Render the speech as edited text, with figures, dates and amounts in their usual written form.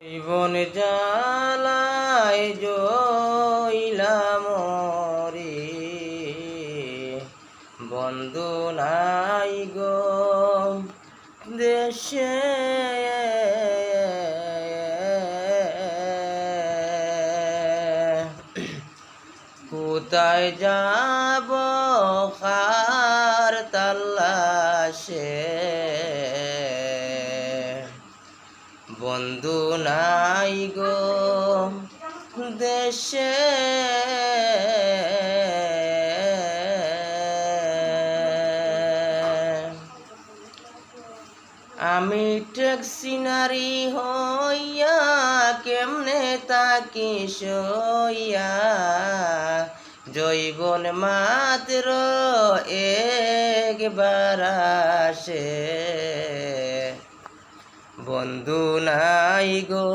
জীবন জ্বালায় জইলাম রে, বন্ধু নাই গো দেশে। কোথায় যাব কার তাল্লাশে, বন্ধু নাই গো দেশে। আমি ট্যাক্সি নারী হইয়া কেমনে তাকি সইয়া, জৈবন মাত্র একবার আসে, বন্ধু নাই গো।